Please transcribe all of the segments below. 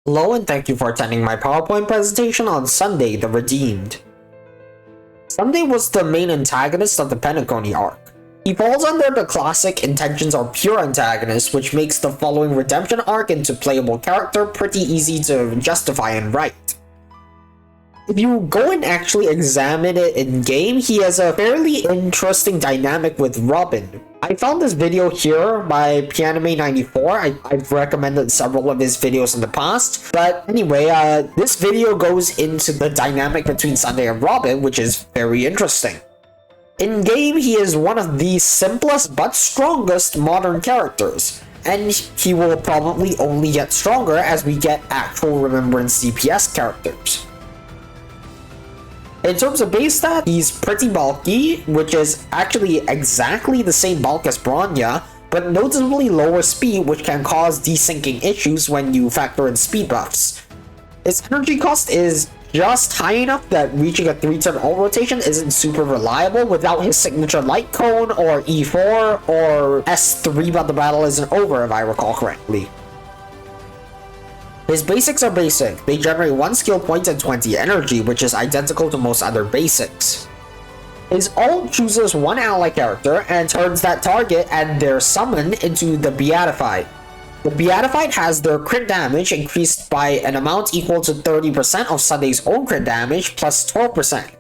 Hello and thank you for attending my PowerPoint presentation on Sunday the Redeemed. Sunday was the main antagonist of the Penacony arc. He falls under the classic intentions are pure antagonist, which makes the following redemption arc into playable character pretty easy to justify and write. If you go and actually examine it in game, he has a fairly interesting dynamic with Robin. I found this video here by Penacony94. I've recommended several of his videos in the past. But anyway, this video goes into the dynamic between Sunday and Robin, which is very interesting. In game, he is one of the simplest but strongest modern characters. And he will probably only get stronger as we get actual Remembrance DPS characters. In terms of base stat, he's pretty bulky, which is actually exactly the same bulk as Bronya, but noticeably lower speed, which can cause desyncing issues when you factor in speed buffs. His energy cost is just high enough that reaching a 3-turn ult rotation isn't super reliable without his signature light cone or E4 or S3, but the battle isn't over if I recall correctly. His basics are basic. They generate 1 skill point and 20 energy, which is identical to most other basics. His ult chooses one ally character and turns that target and their summon into the Beatified. The Beatified has their crit damage increased by an amount equal to 30% of Sunday's own crit damage plus 12%.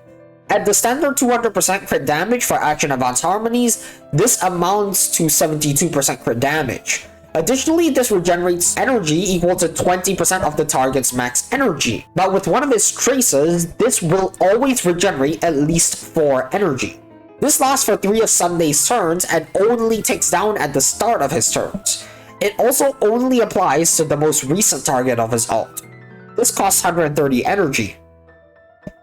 At the standard 200% crit damage for action advanced harmonies, this amounts to 72% crit damage. Additionally, this regenerates energy equal to 20% of the target's max energy. But with one of his traces, this will always regenerate at least 4 energy. This lasts for 3 of Sunday's turns and only ticks down at the start of his turns. It also only applies to the most recent target of his ult. This costs 130 energy.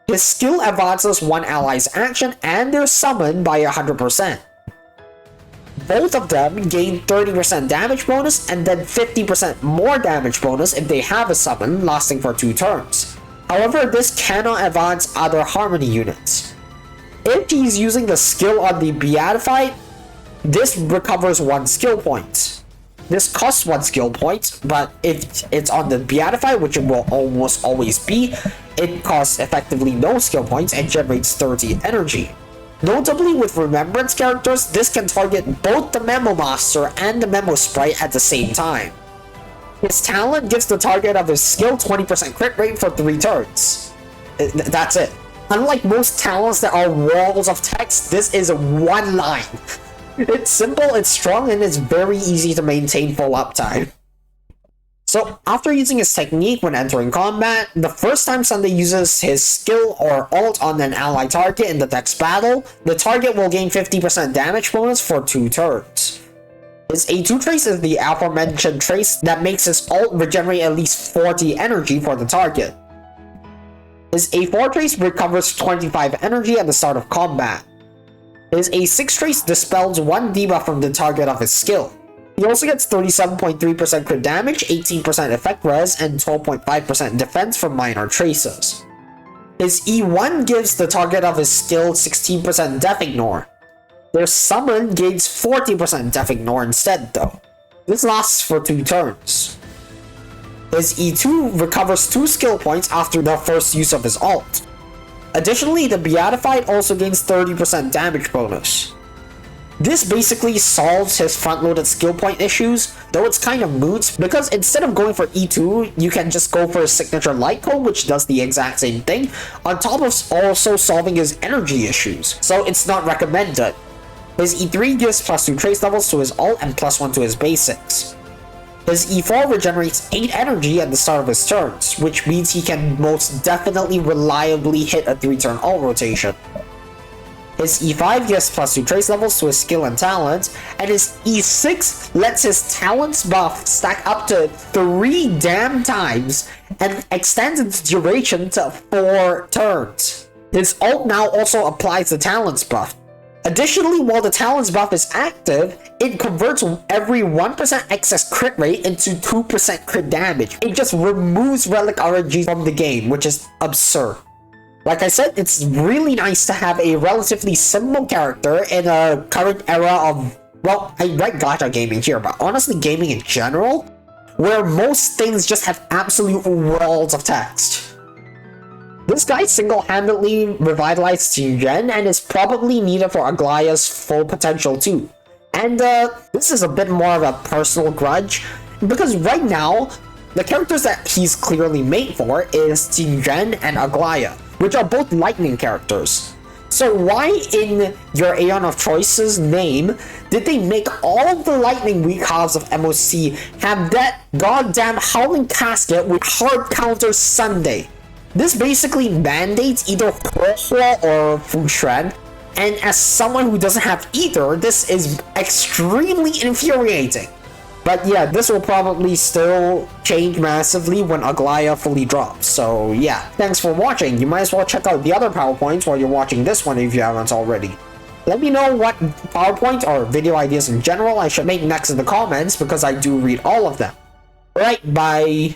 His skill advances one ally's action and their summon by 100%. Both of them gain 30% damage bonus and then 50% more damage bonus if they have a summon lasting for 2 turns. However, this cannot advance other harmony units. If he's using the skill on the Beatified, this recovers 1 skill point. This costs 1 skill point, but if it's on the Beatified, which it will almost always be, it costs effectively no skill points and generates 30 energy. Notably, with Remembrance characters, this can target both the Memo Master and the Memo Sprite at the same time. His talent gives the target of his skill 20% crit rate for 3 turns. That's it. Unlike most talents that are walls of text, this is one line. It's simple, it's strong, and it's very easy to maintain full uptime. So, after using his technique when entering combat, the first time Sunday uses his skill or ult on an ally target in the next battle, the target will gain 50% damage bonus for 2 turns. His A2 trace is the aforementioned trace that makes his ult regenerate at least 40 energy for the target. His A4 trace recovers 25 energy at the start of combat. His A6 trace dispels 1 debuff from the target of his skill. He also gets 37.3% crit damage, 18% effect res, and 12.5% defense from minor traces. His E1 gives the target of his skill 16% def ignore. Their summon gains 40% def ignore instead though. This lasts for 2 turns. His E2 recovers 2 skill points after the first use of his ult. Additionally, the Beatified also gains 30% damage bonus. This basically solves his front-loaded skill point issues, though it's kind of moot, because instead of going for E2, you can just go for his signature light cone, which does the exact same thing, on top of also solving his energy issues, so it's not recommended. His E3 gives +2 trace levels to his ult and +1 to his basics. His E4 regenerates 8 energy at the start of his turns, which means he can most definitely reliably hit a 3-turn ult rotation. His E5 gives +2 trace levels to his skill and talent, and his E6 lets his talents buff stack up to 3 damn times and extends its duration to 4 turns. His ult now also applies the talents buff. Additionally, while the talents buff is active, it converts every 1% excess crit rate into 2% crit damage. It just removes relic RNG from the game, which is absurd. Like I said, it's really nice to have a relatively simple character in a current era of, well, I write gacha gaming here, but honestly gaming in general, where most things just have absolute walls of text. This guy single-handedly revitalized Tien and is probably needed for Aglaya's full potential too. And this is a bit more of a personal grudge, because right now, the characters that he's clearly made for is Tien and Aglaya, which are both lightning characters. So why in your Aeon of Choice's name did they make all of the Lightning Weak halves of MOC have that goddamn Howling Casket with hard counter Sunday? This basically mandates either Hua or Fu Shuan, and as someone who doesn't have either, this is extremely infuriating. But yeah, this will probably still change massively when Aglaya fully drops. So yeah, thanks for watching. You might as well check out the other PowerPoints while you're watching this one if you haven't already. Let me know what PowerPoint or video ideas in general I should make next in the comments, because I do read all of them. Alright, bye!